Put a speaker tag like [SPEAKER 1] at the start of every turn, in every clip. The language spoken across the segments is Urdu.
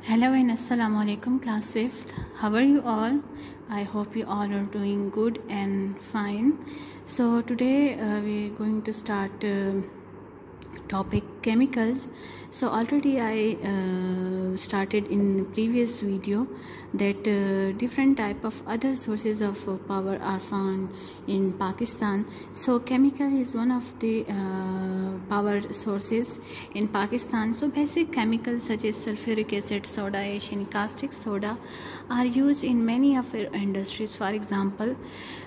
[SPEAKER 1] Hello and Assalamu alaikum class 5th. How are you all? I hope you all are doing good and fine. So today we're going to start topic chemicals. So already I started in previous video that different type of other sources of power are found in Pakistan. So chemical is one of the power sources in Pakistan. So basic chemicals such as sulfuric acid, soda ash and caustic soda are used in many of our industries. For example,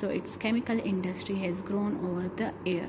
[SPEAKER 1] so its chemical industry has grown over the year.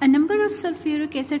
[SPEAKER 1] A number of sulfuric acid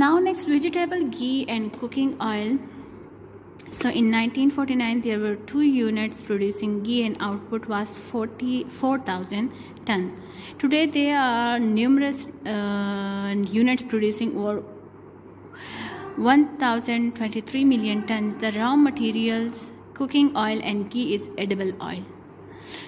[SPEAKER 1] Now next, vegetable ghee and cooking oil. So in 1949 there were 2 units producing ghee and output was 44,000 ton. Today there are numerous units producing over 1,023 million tons. The raw materials cooking oil and ghee is edible oil.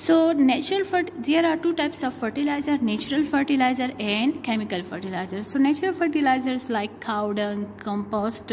[SPEAKER 1] So there are 2 types of fertilizer, natural fertilizer and chemical fertilizer. So natural fertilizers like cow dung, compost,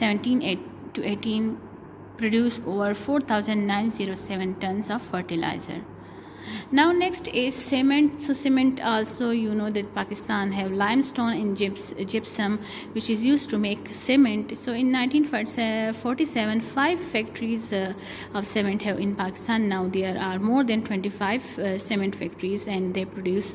[SPEAKER 1] 17 to 18 produce over 4,907 tons of fertilizer. Now next is cement. So cement also, you know that Pakistan have limestone and gypsum which is used to make cement. So in 1947 5 factories of cement have in Pakistan. Now there are more than 25 cement factories and they produce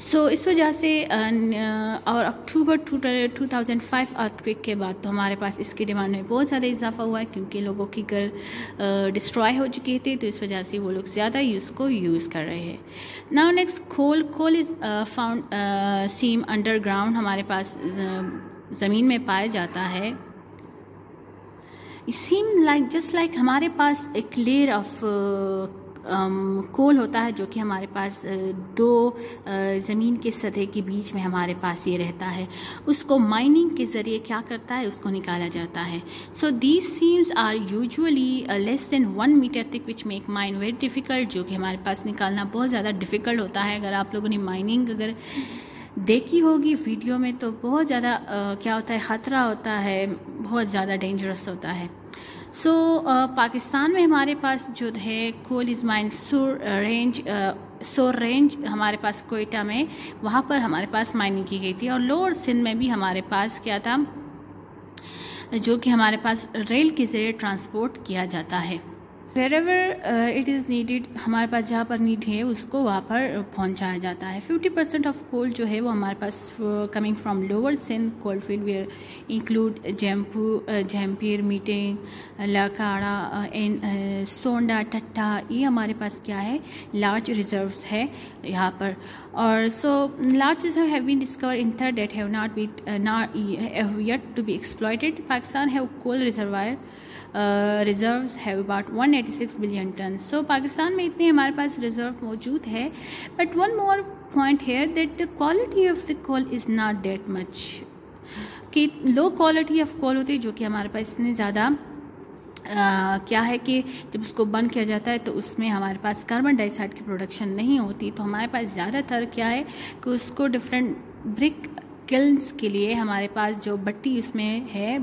[SPEAKER 1] سو اس وجہ سے اور اکتوبر 2005 ارتھکویک کے بعد تو ہمارے پاس اس کی ڈیمانڈ میں بہت زیادہ اضافہ ہوا ہے، کیونکہ لوگوں کی گھر ڈسٹرائے ہو چکی تھی، تو اس وجہ سے وہ لوگ زیادہ اس کو یوز کر رہے ہیں. Now next coal is found same انڈر گراؤنڈ، ہمارے پاس زمین میں پایا جاتا ہے. سیم لائک جسٹ لائک ہمارے پاس ایک لیئر آف کول ہوتا ہے جو کہ ہمارے پاس دو زمین کے سطح کے بیچ میں ہمارے پاس یہ رہتا ہے، اس کو مائننگ کے ذریعے کیا کرتا ہے، اس کو نکالا جاتا ہے. So these seams are usually less than 1 metre تک which make mine very difficult, جو کہ ہمارے پاس نکالنا بہت زیادہ ڈیفیکلٹ ہوتا ہے. اگر آپ لوگوں نے مائننگ اگر دیکھی ہوگی ویڈیو میں تو بہت زیادہ کیا ہوتا ہے، خطرہ ہوتا ہے، بہت زیادہ ڈینجرس ہوتا ہے. سو پاکستان میں ہمارے پاس جو ہے کول از مائن سور رینج ہمارے پاس کوئٹہ میں، وہاں پر ہمارے پاس مائننگ کی گئی تھی. اور لوور سندھ میں بھی ہمارے پاس کیا تھا، جو کہ ہمارے پاس ریل کے ذریعے ٹرانسپورٹ کیا جاتا ہے. wherever it is needed، ہمارے پاس جہاں پر نیڈ ہے اس کو وہاں پر پہنچایا جاتا ہے. 50% آف کول جو ہے وہ ہمارے پاس coming from lower Sindh coal field where include Jhimpir, Meting, Lakhra, Sonda, Thatta, یہ ہمارے پاس کیا ہے، لارج ریزروز ہے یہاں پر. اور so large reserve have been discover in Thar that have not yet to be exploited. Pakistan have coal reservoir reserves have about 186 billion ton. So Pakistan میں اتنے ہمارے پاس ریزرو موجود ہے. But one more point here that the quality of the coal is not that much, کہ لو کوالٹی آف کول ہوتی ہے جو کہ ہمارے پاس اتنے زیادہ کیا ہے کہ جب اس کو برن کیا جاتا ہے تو اس میں ہمارے پاس کاربن ڈائی آکسائڈ کی پروڈکشن نہیں ہوتی. تو ہمارے پاس زیادہ تر کیا ہے کہ اس کو ڈفرینٹ برک کلنس کے لیے ہمارے پاس جو بٹی اس میں ہے،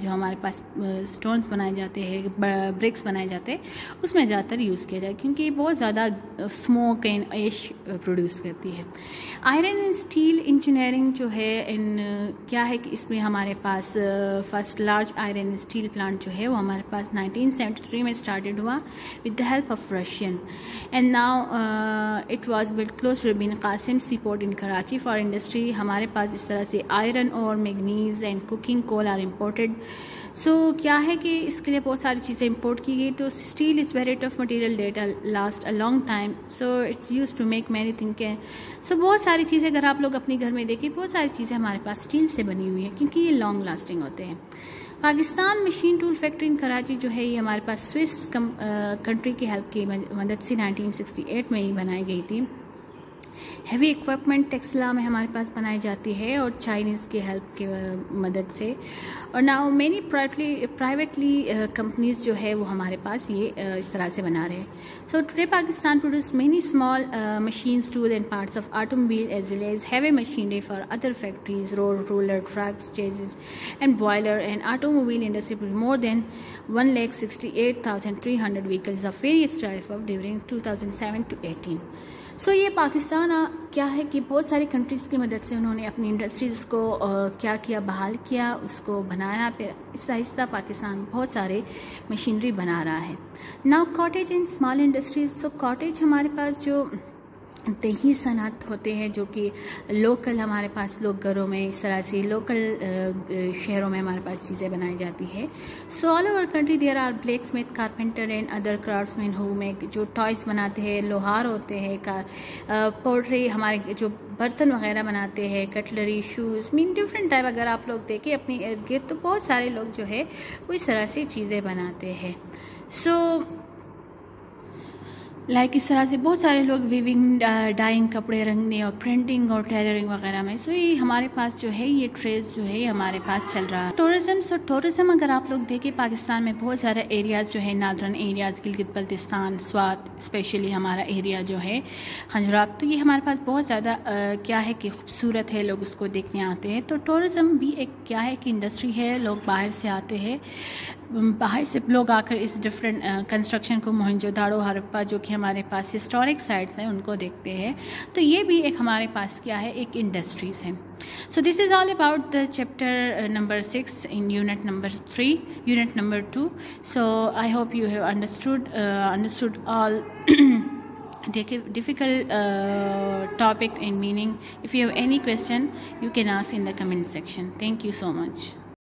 [SPEAKER 1] جو ہمارے پاس سٹونز بنائے جاتے ہیں، برکس بنائے جاتے ہیں، اس میں زیادہ تر یوز کیا جائے، کیونکہ یہ بہت زیادہ اسموک اینڈ ایش پروڈیوس کرتی ہے. آئرن اینڈ اسٹیل انجینئرنگ جو ہے کیا ہے کہ اس میں ہمارے پاس first large iron and steel plant جو ہے وہ ہمارے پاس 1973 میں اسٹارٹیڈ ہوا with the help of Russian, and now it was build close to Bin Qasim sea port in Karachi for industry. ہمارے پاس اس طرح سے آئرن اور manganese and coking coal are imported. So کیا ہے کہ اس کے لیے بہت ساری چیزیں امپورٹ کی گئی. تو steel is very tough material that last a long time, so it's use to make many thing. So بہت ساری چیزیں اگر آپ لوگ اپنے گھر میں دیکھیں، بہت ساری چیزیں ہمارے پاس اسٹیل سے بنی ہوئی ہیں، کیونکہ یہ لانگ لاسٹنگ ہوتے ہیں. پاکستان مشین ٹول فیکٹری ان کراچی جو ہے یہ ہمارے پاس سوئس کنٹری کی ہیلپ کی مدد سے 1968 میں ہی بنائی گئی تھی. ہیوی ایکوپمنٹ ٹیکسلا میں ہمارے پاس بنائی جاتی ہے اور چائنیز کی ہیلپ کی مدد سے. اور ناؤ مینی پرائیویٹلی کمپنیز جو ہے وہ ہمارے پاس یہ اس طرح سے بنا رہے ہیں. So today Pakistan produce many small machines, tool and parts of automobile as well as heavy machinery for other factories, roller, trucks, chassis and boiler. And automobile industry more than 168,300 vehicles of various type of during 2007 to 2018. سو یہ پاکستان کیا ہے کہ بہت ساری کنٹریز کی مدد سے انہوں نے اپنی انڈسٹریز کو کیا بحال کیا، اس کو بنایا، پھر آہستہ آہستہ پاکستان بہت سارے مشینری بنا رہا ہے. Now cottage and small industries. So cottage ہمارے پاس جو دیہی صنعت ہوتے ہیں جو کہ لوکل ہمارے پاس لوگ گھروں میں اس طرح سے لوکل شہروں میں ہمارے پاس چیزیں بنائی جاتی ہے. So all over country there are blacksmith, carpenter and other craftsmen who make, جو ٹوائز بناتے ہیں، لوہار ہوتے ہیں، پوٹری ہمارے جو برتن وغیرہ بناتے ہیں، کٹلری، شوز، مین ڈفرینٹ ٹائپ. اگر آپ لوگ دیکھیں اپنی ارد گرد تو بہت سارے لوگ جو ہے وہ اس طرح سے چیزیں بناتے ہیں. سو لائک اس طرح سے بہت سارے لوگ ویونگ، ڈائنگ، کپڑے رنگنے اور پرنٹنگ اور ٹیلرنگ وغیرہ میں. سو یہ ہمارے پاس جو ہے یہ ٹریڈ جو ہے ہمارے پاس چل رہا ہے. ٹورزم. سو ٹورزم اگر آپ لوگ دیکھیں پاکستان میں بہت سارے ایریاز جو ہے، northern areas, Gilgit Baltistan, Swat, especially ہمارا ایریا جو ہے خنجراب، تو یہ ہمارے پاس بہت زیادہ کیا ہے کہ خوبصورت ہے، لوگ اس کو دیکھنے آتے ہیں. تو ٹورزم بھی ایک کیا ہے کہ انڈسٹری ہے، لوگ باہر سے آتے ہیں، باہر سے لوگ آ کر اس ڈفرینٹ کنسٹرکشن کو، موہنجو داڑو، ہرپا جو کہ ہمارے پاس ہسٹورک سائٹس ہیں، ان کو دیکھتے ہیں. تو یہ بھی ایک ہمارے پاس کیا ہے، ایک انڈسٹریز ہے. So this is all about the chapter number 6 in unit number 3، unit number 2. So I hope you have understood all difficult topic in meaning. If you have any question, you can ask in the comment section. Thank you so much.